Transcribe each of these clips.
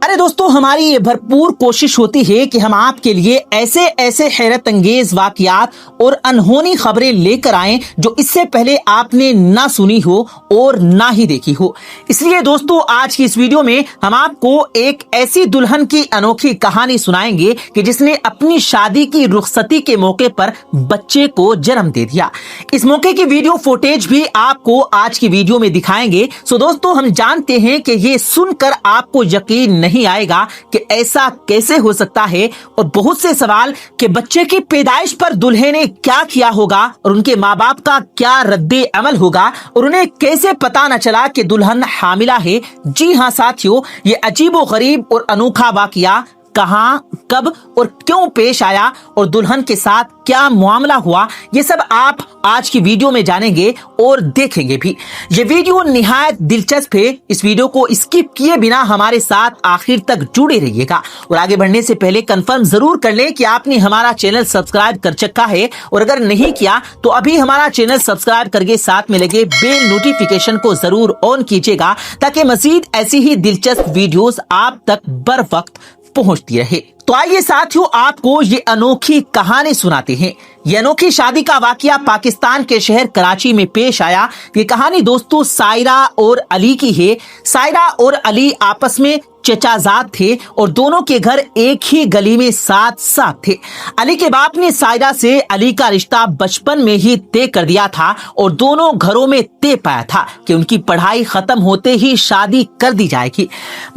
अरे दोस्तों, हमारी ये भरपूर कोशिश होती है कि हम आपके लिए ऐसे ऐसे हैरत अंगेज वाकयात और अनहोनी खबरें लेकर आएं जो इससे पहले आपने ना सुनी हो और ना ही देखी हो। इसलिए दोस्तों, आज की इस वीडियो में हम आपको एक ऐसी दुल्हन की अनोखी कहानी सुनाएंगे कि जिसने अपनी शादी की रुखसती के मौके पर बच्चे को जन्म दे दिया। इस मौके की वीडियो फुटेज भी आपको आज की वीडियो में दिखाएंगे। सो दोस्तों, हम जानते हैं कि ये सुनकर आपको यकीन नहीं आएगा कि ऐसा कैसे हो सकता है, और बहुत से सवाल कि बच्चे की पैदाइश पर दूल्हे ने क्या किया होगा और उनके माँ बाप का क्या रद्दे अमल होगा और उन्हें कैसे पता न चला कि दुल्हन हामिला है। जी हाँ साथियों, ये अजीबो गरीब और अनोखा वाकया कहां, कब और क्यों पेश आया और दुल्हन के साथ क्या मामला हुआ, ये सब आप आज की वीडियो में जानेंगे और देखेंगे भी। ये वीडियो निहायत दिलचस्प है। इस वीडियो को स्किप किए बिना हमारे साथ आखिर तक जुड़े रहिएगा। और आगे बढ़ने से पहले कंफर्म जरूर कर लें कि आपने हमारा चैनल सब्सक्राइब कर चुका है, और अगर नहीं किया तो अभी हमारा चैनल सब्सक्राइब करके साथ में लगे बेल नोटिफिकेशन को जरूर ऑन कीजिएगा, ताकि मजीद ऐसी ही दिलचस्प वीडियोस आप तक बर वक्त पहुंचती रहे। तो आइए साथियों, आपको ये अनोखी कहानी सुनाते हैं। ये अनोखी शादी का वाकया पाकिस्तान के शहर कराची में पेश आया। ये कहानी दोस्तों सायरा और अली की है। सायरा और अली आपस में चचाजाद थे और दोनों के घर एक ही गली में साथ साथ थे। अली के बाप ने सायरा से अली का रिश्ता बचपन में ही तय कर दिया था और दोनों घरों में तय पाया था कि उनकी पढ़ाई खत्म होते ही शादी कर दी जाएगी।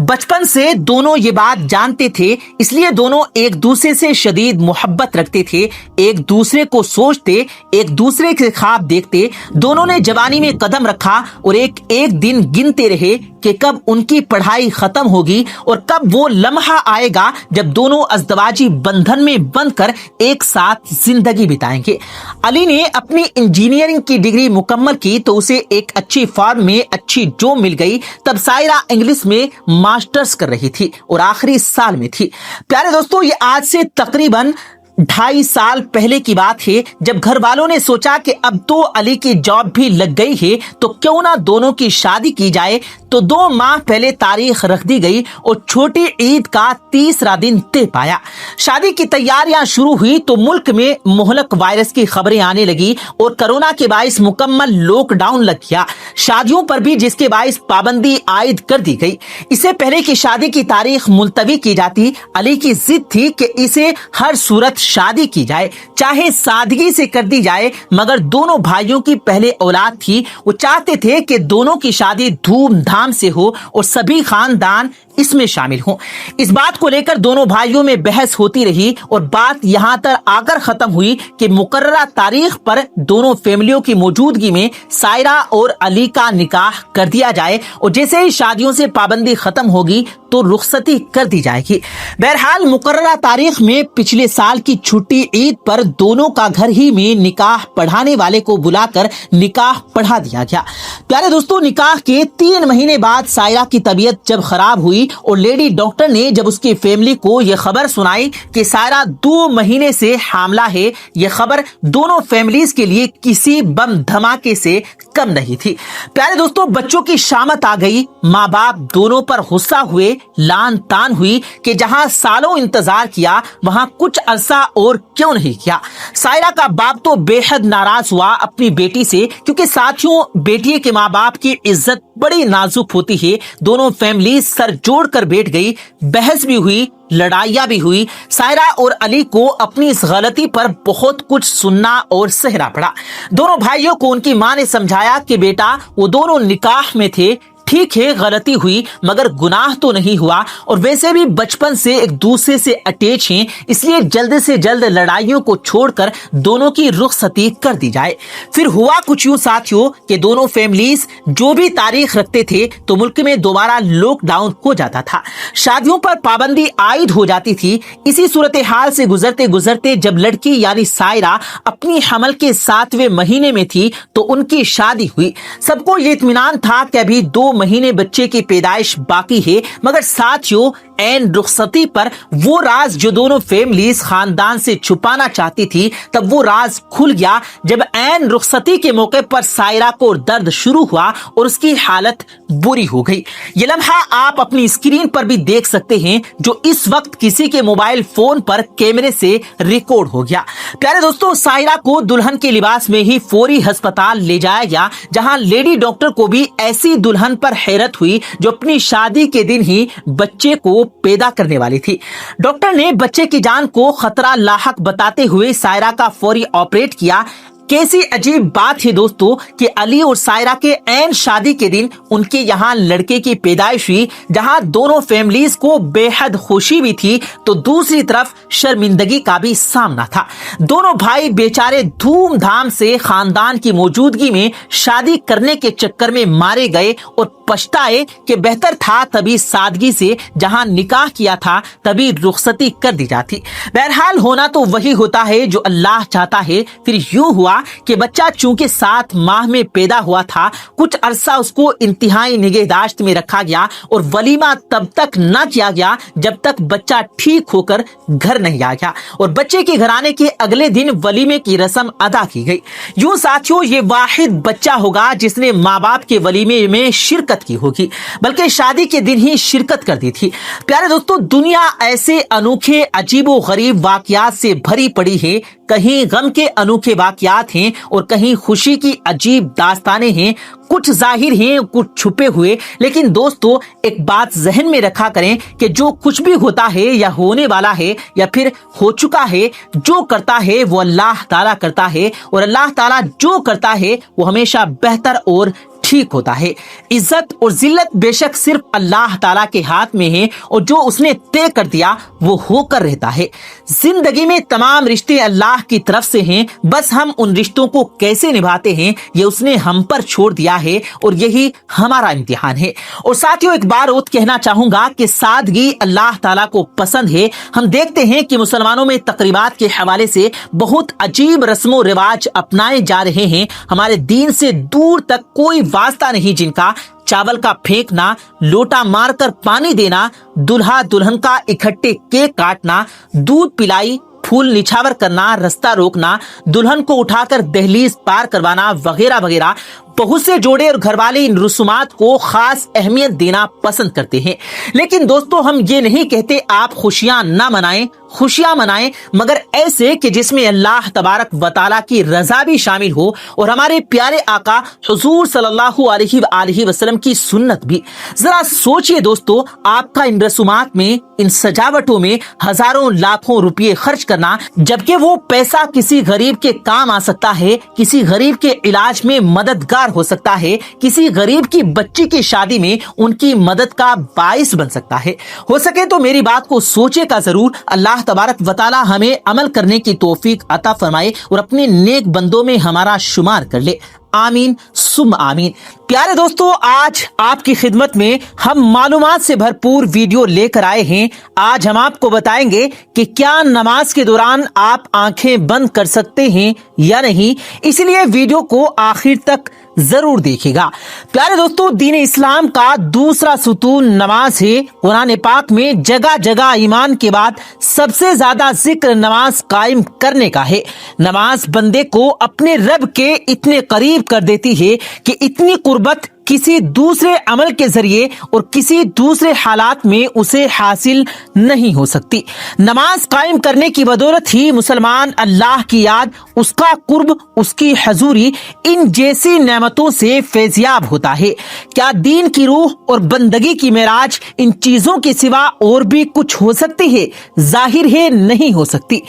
बचपन से दोनों ये बात जानते थे, इसलिए दोनों एक दूसरे से शदीद मोहब्बत रखते थे, एक दूसरे को सोचते, एक दूसरे के ख्वाब देखते। दोनों ने जवानी में कदम रखा और एक एक दिन गिनते रहे कि कब उनकी पढ़ाई खत्म होगी और कब वो लम्हा आएगा जब दोनों अज़दवाजी बंधन में बंधकर एक साथ जिंदगी बिताएंगे। अली ने अपनी इंजीनियरिंग की डिग्री मुकम्मल की तो उसे एक अच्छी फर्म में अच्छी जॉब मिल गई। तब सायरा इंग्लिश में मास्टर्स कर रही थी और आखिरी साल में थी। प्यारे दोस्तों, ये आज से तकरीबन 2.5 साल पहले की बात है, जब घर वालों ने सोचा कि अब तो अली की जॉब भी लग गई है तो क्यों ना दोनों की शादी की जाए। तो 2 माह पहले तारीख रख दी गई और छोटी ईद का तीसरा दिन तय पाया। शादी की तैयारियां शुरू हुई तो मुल्क में मुहलक वायरस की खबरें आने लगी और कोरोना के बाइस मुकम्मल लॉकडाउन लग गया। शादियों पर भी जिसके बाइस पाबंदी आयद कर दी गई। इससे पहले की शादी की तारीख मुलतवी की जाती, अली की जिद थी कि इसे हर सूरत शादी की जाए, चाहे सादगी से कर दी जाए। मगर दोनों भाइयों की पहले औलाद थी, वो चाहते थे कि दोनों की शादी धूमधाम से हो और सभी खानदान इसमें शामिल हों। इस बात को लेकर दोनों भाइयों में बहस होती रही और बात यहां तक आकर खत्म हुई कि मुकर्ररा तारीख पर दोनों फैमिलियों की मौजूदगी में सायरा और अली का निकाह कर दिया जाए और जैसे ही शादियों से पाबंदी खत्म होगी तो रुखसती कर दी जाएगी। बहरहाल मुकर्ररा तारीख में पिछले साल की छुट्टी ईद पर दोनों का घर ही में निकाह पढ़ाने वाले को बुलाकर निकाह पढ़ा दिया गया। प्यारे दोस्तों, निकाह के 3 महीने बाद सायरा की तबीयत जब खराब हुई और लेडी डॉक्टर ने जब उसकी फैमिली को यह खबर सुनाई कि सायरा 2 महीने से हामला है, यह खबर दोनों फैमिलीज के लिए किसी बम धमाके से कम नहीं थी। प्यारे दोस्तों, बच्चों की शामत आ गई। माँ बाप दोनों पर गुस्सा हुए, लान तान हुई कि जहां सालों इंतजार किया वहां कुछ अरसा और क्यों नहीं किया। सायरा का बाप तो बेहद नाराज हुआ अपनी बेटी से, क्योंकि साथियों बेटी के माँ बाप की इज्जत बड़ी नाजुक होती है। दोनों फैमिली सर जोड़कर बैठ गई, बहस भी हुई, लड़ाइयां भी हुई। सायरा और अली को अपनी इस गलती पर बहुत कुछ सुनना और सहना पड़ा। दोनों भाइयों को उनकी मां ने समझाया कि बेटा, वो दोनों निकाह में थे, ठीक है गलती हुई मगर गुनाह तो नहीं हुआ, और वैसे भी बचपन से एक दूसरे से अटैच हैं, इसलिए जल्द से जल्द लड़ाइयों को छोड़कर दोनों की रुखसती कर दी जाए। फिर हुआ कुछ यूं साथियों कि दोनों फैमिलीज जो भी तारीख रखते थे तो मुल्क में दोबारा लॉकडाउन हो जाता था, शादियों पर पाबंदी आयद हो जाती थी। इसी सूरत हाल से गुजरते गुजरते जब लड़की यानी सायरा अपनी हमल के 7वें महीने में थी तो उनकी शादी हुई। सबको ये इत्मीनान था कि अभी 2 महीने बच्चे की पैदाइश बाकी है, मगर साथियों ऐन रुखसती पर वो राज जो दोनों फैमिलीज खानदान से छुपाना चाहती थी, तब वो राज खुल गया जब ऐन रुखसती के मौके पर सायरा को दर्द शुरू हुआ और उसकी हालत बुरी हो गई। ये लम्हा आप अपनी स्क्रीन पर भी देख सकते हैं, जो इस वक्त किसी के मोबाइल फोन पर कैमरे से रिकॉर्ड हो गया। प्यारे दोस्तों, सायरा को दुल्हन के लिबास में ही फौरी अस्पताल ले जाया गया, जहां लेडी डॉक्टर को भी ऐसी दुल्हन पर हैरत हुई जो अपनी शादी के दिन ही बच्चे को पैदा करने वाली थी। डॉक्टर ने बच्चे की जान को खतरा लाहक बताते हुए सायरा का फौरी ऑपरेट किया। कैसी अजीब बात है दोस्तों कि अली और सायरा के ऐन शादी के दिन उनके यहाँ लड़के की पैदाइश हुई, जहां दोनों फैमिलीज को बेहद खुशी भी थी तो दूसरी तरफ शर्मिंदगी का भी सामना था। दोनों भाई बेचारे धूमधाम से खानदान की मौजूदगी में शादी करने के चक्कर में मारे गए और पछताए कि बेहतर था तभी सादगी से जहां निकाह किया था तभी रुखसती कर दी जाती। बहरहाल होना तो वही होता है जो अल्लाह चाहता है। फिर यूं हुआ कि बच्चा चूंकि 7 माह में पैदा हुआ था, कुछ अरसा उसको इंतहाई निगहदाश्त में रखा गया और वलीमा तब तक न किया गया जब तक बच्चा ठीक होकर घर नहीं आ गया, और बच्चे के घर आने के अगले दिन वलीमे की रस्म अदा की गई। यूं साथियों, ये वाहिद बच्चा होगा जिसने माँ बाप के वलीमे में शिरकत की होगी, बल्कि शादी के दिन ही शिरकत कर दी थी। प्यारे दोस्तों, दुनिया ऐसे अनोखे अजीबो गरीब वाकयात से भरी पड़ी है। कहीं गम के अनोखे वाकयात हैं और कहीं खुशी की अजीब दास्तानें हैं। कुछ जाहिर हैं, कुछ छुपे हुए। लेकिन दोस्तों, एक बात जहन में रखा करें कि जो कुछ भी होता है या होने वाला है या फिर हो चुका है, जो करता है वो अल्लाह ताला करता है, और अल्लाह ताला जो करता है वो हमेशा बेहतर और ठीक होता है। इज्जत और जिल्लत बेशक सिर्फ अल्लाह ताला के हाथ में है, और जो उसने तय कर दिया वो होकर रहता है। जिंदगी में तमाम रिश्ते अल्लाह की तरफ से हैं, बस हम उन रिश्तों को कैसे निभाते हैं ये उसने हम पर छोड़ दिया है, और यही हमारा इम्तिहान है। और साथियों, एक बार और कहना चाहूंगा कि सादगी अल्लाह ताला को पसंद है। हम देखते हैं कि मुसलमानों में तकरीबात के हवाले से बहुत अजीब रस्मों रिवाज अपनाए जा रहे हैं। हमारे दीन से दूर तक कोई वास्ता नहीं जिनका। चावल का फेंकना, लोटा मारकर पानी देना, दुल्हा दुल्हन का इकट्ठे केक काटना, दूध पिलाई, फूल निछावर करना, रास्ता रोकना, दुल्हन को उठाकर दहलीज पार करवाना वगैरह वगैरह। बहुत से जोड़े और घरवाले इन रसूमात को खास अहमियत देना पसंद करते हैं। लेकिन दोस्तों, हम ये नहीं कहते आप खुशियां ना मनाएं, खुशियां मनाएं, मगर ऐसे कि जिसमें अल्लाह तबारक व तआला की रजा भी शामिल हो और हमारे प्यारे आका हुजूर सल्लल्लाहु अलैहि वसल्लम की सुन्नत भी। जरा सोचिए दोस्तों, आपका इन रसूमात में, इन सजावटों में हजारों लाखों रुपये खर्च करना, जबकि वो पैसा किसी गरीब के काम आ सकता है, किसी गरीब के इलाज में मददगार हो सकता है, किसी गरीब की बच्ची की शादी में उनकी मदद का बाइस बन सकता है। हो सके तो मेरी बात को सोचेगा जरूर। अल्लाह तबारक व तआला हमें अमल करने की तौफीक अता फरमाए और अपने नेक बंदों में हमारा शुमार कर ले। आमीन सुम आमीन। प्यारे दोस्तों, आज आपकी खिदमत में हम मालूमात से भरपूर वीडियो लेकर आए हैं। आज हम आपको बताएंगे कि क्या नमाज के दौरान आप आंखें बंद कर सकते हैं या नहीं, इसलिए वीडियो को आखिर तक जरूर देखिएगा। प्यारे दोस्तों, दीन इस्लाम का दूसरा सुतून नमाज है। कुरान पाक में जगह जगह ईमान के बाद सबसे ज्यादा जिक्र नमाज कायम करने का है। नमाज बंदे को अपने रब के इतने करीब कर देती है कि इतनी कुर्बत किसी दूसरे अमल के जरिए और किसी दूसरे हालात में उसे हासिल नहीं हो सकती। नमाज कायम करने की बदौलत ही मुसलमान अल्लाह की याद, उसका कुर्ब, उसकी हजूरी, इन जैसी नेमतों से फैजियाब होता है। क्या दीन की रूह और बंदगी की मेराज इन चीजों के सिवा और भी कुछ हो सकती है? जाहिर है नहीं हो सकती।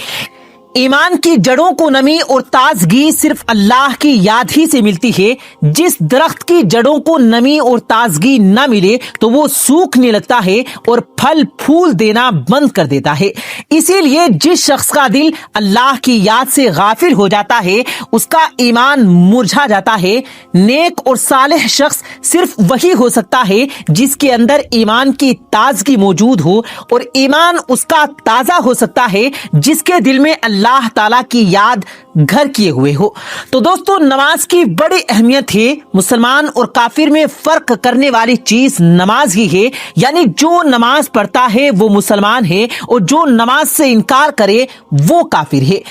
ईमान की जड़ों को नमी और ताजगी सिर्फ अल्लाह की याद ही से मिलती है। जिस दरख्त की जड़ों को नमी और ताजगी न मिले तो वो सूखने लगता है और फल फूल देना बंद कर देता है। इसीलिए जिस शख्स का दिल अल्लाह की याद से गाफिल हो जाता है उसका ईमान मुरझा जाता है। नेक और सालेह शख्स सिर्फ वही हो सकता है जिसके अंदर ईमान की ताजगी मौजूद हो, और ईमान उसका ताजा हो सकता है जिसके दिल में अल्लाह ताला की याद घर किए हुए हो। तो दोस्तों, नमाज की बड़ी अहमियत है। मुसलमान और काफिर में फर्क करने वाली चीज नमाज ही है। यानी जो नमाज पढ़ता है वो मुसलमान है और जो नमाज से इनकार करे वो काफिर है।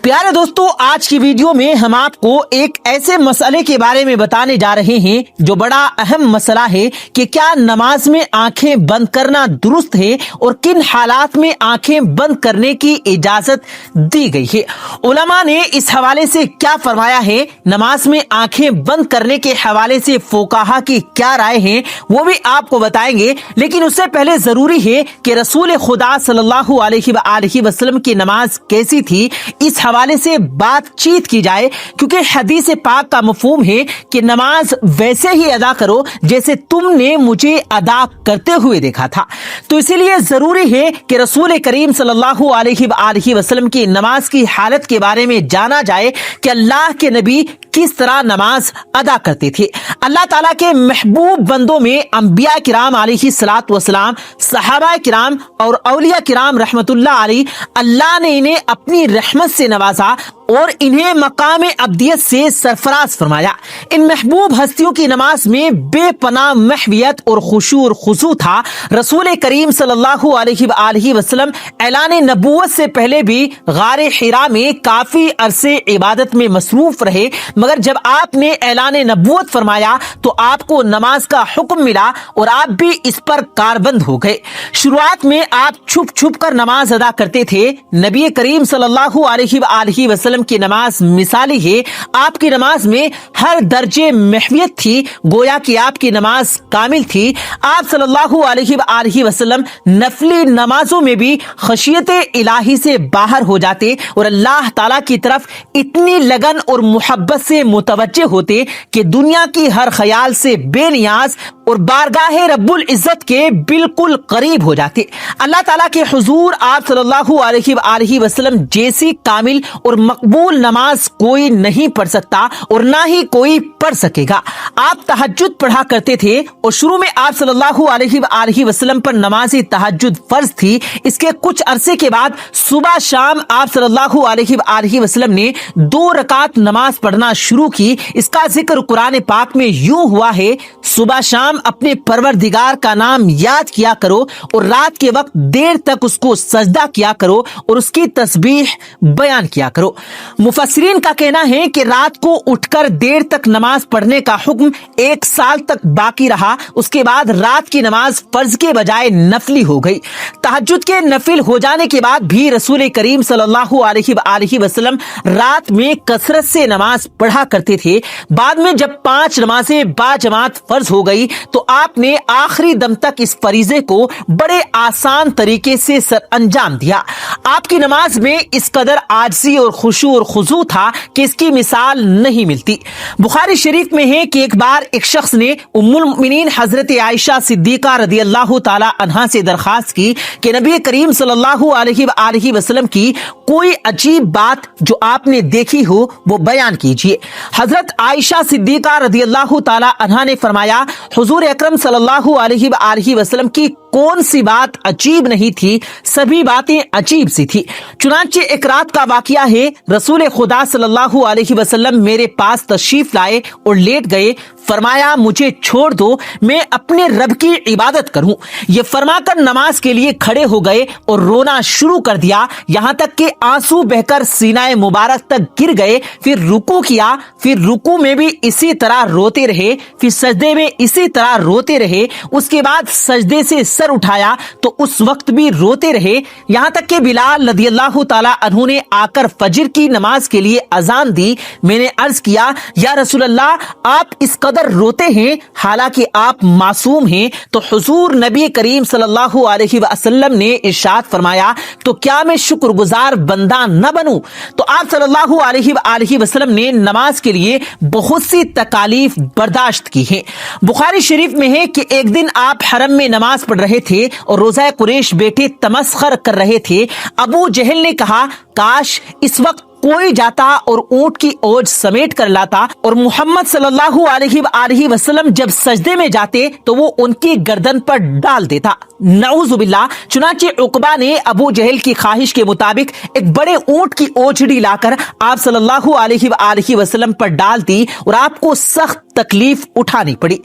प्यारे दोस्तों, आज की वीडियो में हम आपको एक ऐसे मसले के बारे में बताने जा रहे हैं जो बड़ा अहम मसला है कि क्या नमाज में आंखें बंद करना दुरुस्त है और किन हालात में आंखें बंद करने की इजाजत दी गई है। उलमा ने इस हवाले से क्या फरमाया है, नमाज में आंखें बंद करने के हवाले से फुकाहा की क्या राय है, वो भी आपको बताएंगे। लेकिन उससे पहले जरूरी है कि रसूल खुदा सल्लल्लाहु अलैहि वसल्लम की नमाज कैसी थी, इस हवाले से बातचीत की जाए, क्योंकि हदीस पाक का मफहूम है कि नमाज वैसे ही अदा करो जैसे तुमने मुझे अदा करते हुए देखा था। तो इसीलिए जरूरी है कि रसूल करीम सल्लल्लाहु अलैहि वसल्लम की नमाज की हालत के बारे में जाना जाए कि अल्लाह के नबी किस तरह नमाज अदा करते थे। अल्लाह ताला के महबूब बंदों में अंबिया किराम अलैहिस्सलातु वस्सलाम, सहाबा किराम और औलिया किराम रहमतुल्लाह अलैह, अल्लाह ने इन्हें अपनी रहमत से नवाजा और इन्हें मकाम अब्दियत से सरफराज फरमाया। इन महबूब हस्तियों की नमाज में बेपनाह महवियत और खुशू और खुशू था। रसूल करीम सल्लल्लाहु अलैहि वसल्लम ऐलान नबूवत से पहले भी गारे हिरा में काफी अरसे इबादत में मसरूफ रहे, मगर जब आपने ऐलान नबूवत फरमाया तो आपको नमाज का हुक्म मिला और आप भी इस पर कारबंद हो गए। शुरुआत में आप छुप छुप कर नमाज अदा करते थे। नबी करीम सल्लल्लाहु अलैहि वसल्लम की नमाज मिसाली है। आपकी नमाज में हर दर्जे महवियत थी, गोया कि आपकी नमाज कामिल थी। आप सल्लल्लाहु अलैहि वसल्लम नफली नमाजों में भी खशियत इलाही से बाहर हो जाते और अल्लाह ताला की तरफ इतनी लगन और मोहब्बत से मुतवज्जे होते कि दुनिया की हर ख्याल से बेनियाज और बारगाह रब्बुल इज्जत के बिल्कुल करीब हो जाते। अल्लाह ताला के हुजूर आप सल्लल्लाहु अलैहि वसल्लम जैसी कामिल और मकबूल नमाज कोई नहीं पढ़ सकता और ना ही कोई पढ़ सकेगा। आप तहज्जुद पढ़ा करते थे और शुरू में आप सल्लल्लाहु अलैहि वसल्लम पर नमाज तहज्जुद फर्ज थी। इसके कुछ अरसे के बाद सुबह शाम आप सल्लल्लाहु अलैहि वसल्लम ने 2 रकात नमाज पढ़ना शुरू की। इसका जिक्र कुरान पाक में यूं हुआ है, सुबह शाम अपने परवरदिगार का नाम याद किया करो और रात के वक्त देर तक उसको सजदा किया करो और उसकी तस्बीह बयान किया करो। मुफस्सिरीन का कहना है कि रात को उठकर देर तक नमाज पढ़ने का हुक्म 1 साल तक बाकी रहा। उसके बाद रात की नमाज फर्ज के बजाय नफली हो गई। तहज्जुद के नफिल हो जाने के बाद भी रसूल करीम सल्लल्लाहु अलैहि वसल्लम रात में कसरत से नमाज पढ़ा करते थे। बाद में जब 5 नमाजें बाजमात फर्ज हो गई तो आपने आखिरी दम तक इस फरीजे को बड़े आसान तरीके से अंजाम दिया। आपकी नमाज में इस कदर आजिज़ी और खुशू और खुजू था कि इसकी मिसाल नहीं मिलती। बुखारी शरीफ में है कि एक बार एक शख्स ने उम्मुल मुमिनीन हजरत आयशा सिद्दीका रदियल्लाहु ताला अन्हा से दरखास्त की कि नबी करीम सल्लल्लाहु अलैहि वसल्लम की कोई अजीब बात जो आपने देखी हो वो बयान कीजिए। हजरत आयशा सिद्दीका रदियल्लाहु ताला अन्हा ने फरमाया, हुजूर अकरम सल्लल्लाहु अलैहि वसल्लम की कौन सी बात अजीब नहीं थी, सभी बातें अजीब सी थी। चुनांचे एक रात का वाकया है, रसूल खुदा सल्लल्लाहु अलैहि वसल्लम मेरे पास तशरीफ लाए और लेट गए। फरमाया, मुझे छोड़ दो, मैं अपने रब की इबादत करूं। ये फरमाकर नमाज के लिए खड़े हो गए और रोना शुरू कर दिया, यहां तक कि आंसू बहकर सीनाए मुबारक तक गिर गए। फिर रुकू किया, फिर रुकू में भी इसी तरह रोते रहे, फिर सजदे में इसी तरह रोते रहे। उसके बाद सजदे से सर उठाया तो उस वक्त भी रोते रहे, यहां तक कि बिलाल रदियल्लाहु ताला अन्हु ने आकर फजर की नमाज के लिए अजान दी। मैंने अर्ज किया, या रसूल अल्लाह, आप इस कदर रोते हैं हालांकि आप मासूम हैं। तो हुजूर नबी करीम सल्लल्लाहु अलैहि वसल्लम ने इरशाद फरमाया, तो क्या मैं शुक्रगुजार बंदा न बनूं? तो आप सल्लल्लाहु अलैहि वसल्लम ने नमाज के लिए बहुत सी तकालीफ बर्दाश्त की हैं। बुखारी शरीफ में है कि एक दिन आप हरम में नमाज पढ़ रहे थे और रोज़ा कुरैश बैठे तमस्खर कर रहे थे। अबू जहल ने कहा, काश इस वक्त कोई जाता और ऊंट की ओज समेट कर लाता और मोहम्मद सल्लल्लाहु अलैहि वसल्लम जब सजदे में जाते तो वो उनकी गर्दन पर डाल देता। नऊजुबिल्लाह। चुनांचे उकबा ने अबू जहल की ख्वाहिश के मुताबिक एक बड़े ऊंट की ओझड़ी लाकर आप सल्लल्लाहु अलैहि वसल्लम पर डाल दी और आपको सख्त तकलीफ उठानी पड़ी।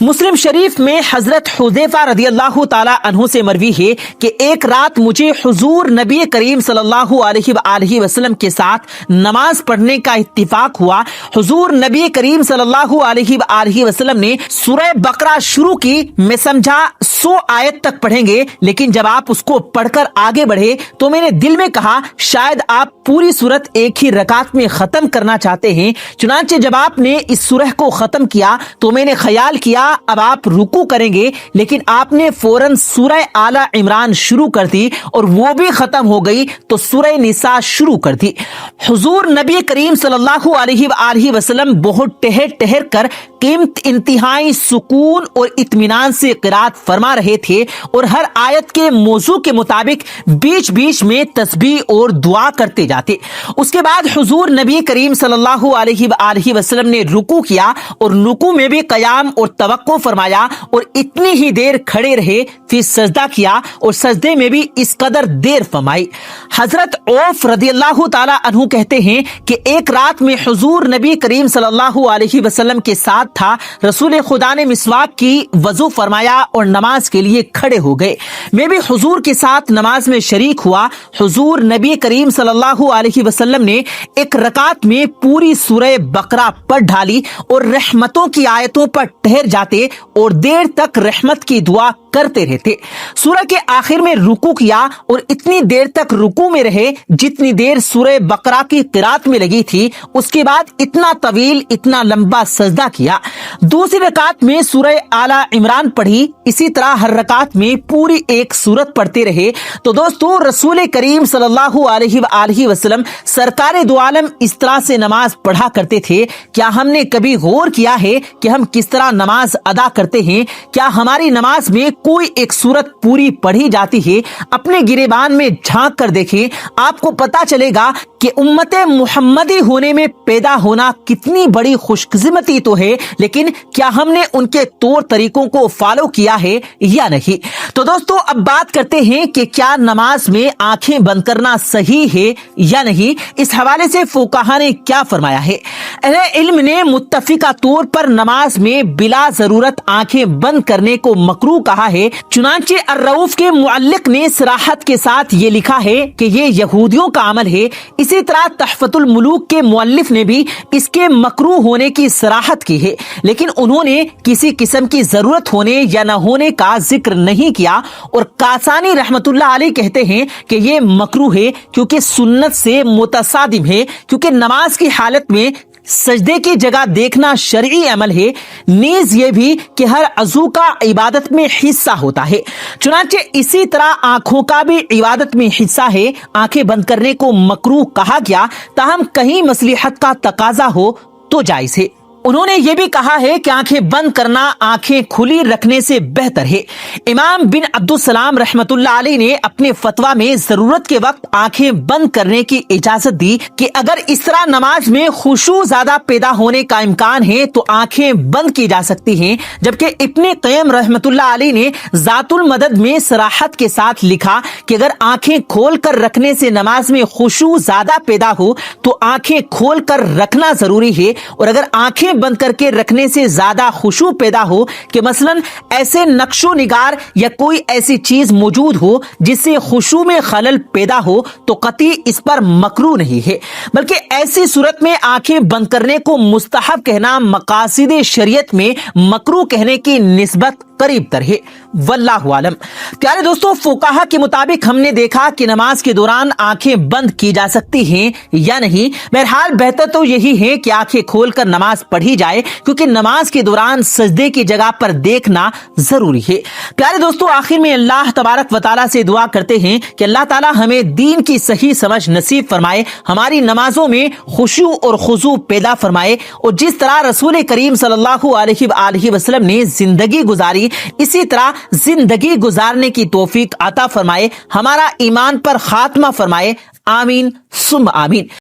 मुस्लिम शरीफ में हजरत हुदैफा रदियल्लाहु ताला अन्हु से मरवी है कि एक रात मुझे हुजूर नबी करीम सल्लल्लाहु अलैहि वसल्लम के साथ नमाज पढ़ने का इत्तिफाक हुआ। हुजूर नबी करीम सल्लल्लाहु अलैहि वसल्लम ने सूरह बकरा शुरू की। मैं समझा 100 आयत तक पढ़ेंगे, लेकिन जब आप उसको पढ़कर आगे बढ़े तो मैंने दिल में कहा शायद आप पूरी सूरत एक ही रकात में खत्म करना चाहते हैं। चुनांचे जब आपने इस सूरह को खत्म किया तो मैंने ख्याल किया अब आप रुकू करेंगे, लेकिन आपने फौरन सूरह आला इमरान शुरू कर दी और वो भी खत्म हो गई तो सूरह निसा शुरू कर दी। हुजूर नबी करीम सल्लल्लाहु अलैहि वसल्लम बहुत ठहर ठहर कर कीमत इंतहाई सुकून और इत्मीनान से क़िरात फरमा रहे थे और हर आयत के मौजू के मुताबिक बीच बीच में तस्बीह और दुआ करते जाते। उसके बाद हुजूर नबी करीम सल्लल्लाहु अलैहि वसल्लम ने रुकू किया और रुकू में भी कयाम और तवक्को फरमाया और इतनी ही देर खड़े रहे, फिर सजदा किया और सजदे में भी इस कदर देर फरमाई। हजरत औफ रदियल्लाहु ताला अन्हु कहते हैं कि एक रात में हुजूर नबी करीम सल्लल्लाहु अलैहि वसल्लम के साथ था। रसूल खुदा ने मिसवाक की, वजू फरमाया और नमाज के लिए खड़े हो गए। मैं भी हुजूर के साथ नमाज में शरीक हुआ। हुजूर नबी करीम सल्लल्लाहु अलैहि वसल्लम ने एक रकात में पूरी सूरह बकरा पढ़ ढाली और रहमतों की आयतों पर ठहर जाते और देर तक रहमत की दुआ करते रहते। सूरह के आखिर में रुकू किया और इतनी देर तक रुकू में रहे जितनी देर सूरह बकरा की क़िरात में लगी थी। उसके बाद इतना तवील, इतना लंबा सजदा किया। दूसरी रकात में सूरह आला इमरान पढ़ी। इसी तरह हर रकात में पूरी एक सूरत पढ़ते रहे। तो दोस्तों, रसूल करीम सल्लल्लाहु अलैहि वसल्लम सरकारे दो आलम इस तरह से नमाज पढ़ा करते थे। क्या हमने कभी गौर किया है कि हम किस तरह नमाज अदा करते हैं? क्या हमारी नमाज में कोई एक सूरत पूरी पढ़ी जाती है? अपने गिरेबान में झांक कर देखें, आपको पता चलेगा कि उम्मते मुहम्मदी होने में पैदा होना कितनी बड़ी खुशकिस्मती तो है, लेकिन क्या हमने उनके तौर तरीकों को फॉलो किया है या नहीं? तो दोस्तों, अब बात करते हैं कि क्या नमाज में आंखें बंद करना सही है या नहीं। इस हवाले से फुकाहा ने क्या फरमाया है? अहले इल्म ने मुत्तफिका तौर पर नमाज में बिला जरूरत आंखें बंद करने को मकरूह कहा है। चुनांचे अर्रऊफ के मुअल्लिक ने सराहत के साथ ये लिखा है कि ये यहूदियों का अमल है। इसी तरह तहफतुल मुलूक के मुअल्लिफ ने भी इसके मकरूह होने की सराहत की है, लेकिन उन्होंने किसी किस्म की जरूरत होने या न होने का जिक्र नहीं किया। और कासानी रहमतुल्लाह अलैह कहते हैं कि ये मकरूह है क्योंकि सुन्नत से मुतसादिम है, क्योंकि नमाज की हालत में सजदे की जगह देखना शरई अमल है। नीज ये भी कि हर अज़ू का इबादत में हिस्सा होता है। चुनांचे इसी तरह आंखों का भी इबादत में हिस्सा है। आंखें बंद करने को मकरूह कहा गया, ताहम कहीं मसलिहत का तकाजा हो तो जायज है। उन्होंने ये भी कहा है कि आंखें बंद करना आंखें खुली रखने से बेहतर है। इमाम बिन अब्दुस्सलाम रहमतुल्लाह अलैह ने अपने फतवा में जरूरत के वक्त आंखें बंद करने की इजाजत दी कि अगर इस तरह नमाज में खुशू ज्यादा पैदा होने का इम्कान है तो आंखें बंद की जा सकती हैं। जबकि इब्ने क़य्यम रहमतुल्लाह अलैह ने ज़ातुल मदद में सराहत के साथ लिखा कि अगर आंखें खोल कर रखने से नमाज में खुशू ज्यादा पैदा हो तो आंखें खोल कर रखना जरूरी है, और अगर आंखें बंद करके रखने से ज्यादा खुशू पैदा हो कि मसलन ऐसे नक्शो निगार या कोई ऐसी चीज मौजूद हो जिससे खुशू में खलल पैदा हो तो कतई इस पर मकरूह नहीं है, बल्कि ऐसी सूरत में आंखें बंद करने को मुस्तहब कहना मकासिद शरीयत में मकरूह कहने की निस्बत करीब तर है। वल्लाहु आलम। प्यारे दोस्तों, फुकाहा के मुताबिक हमने देखा कि नमाज के दौरान आंखें बंद की जा सकती हैं या नहीं। बहरहाल बेहतर तो यही है कि आंखें खोलकर नमाज पढ़ी जाए, क्योंकि नमाज के दौरान सजदे की जगह पर देखना जरूरी है। प्यारे दोस्तों, आखिर में अल्लाह तबारक व तआला से दुआ करते हैं कि अल्लाह ताला हमें दीन की सही समझ नसीब फरमाए, हमारी नमाजों में खुशू और खुजू पैदा फरमाए, और जिस तरह रसूल करीम सल्लल्लाहु अलैहि वसल्लम ने जिंदगी गुजारी इसी तरह जिंदगी गुजारने की तौफीक अता फरमाए, हमारा ईमान पर खात्मा फरमाए। आमीन सुम आमीन।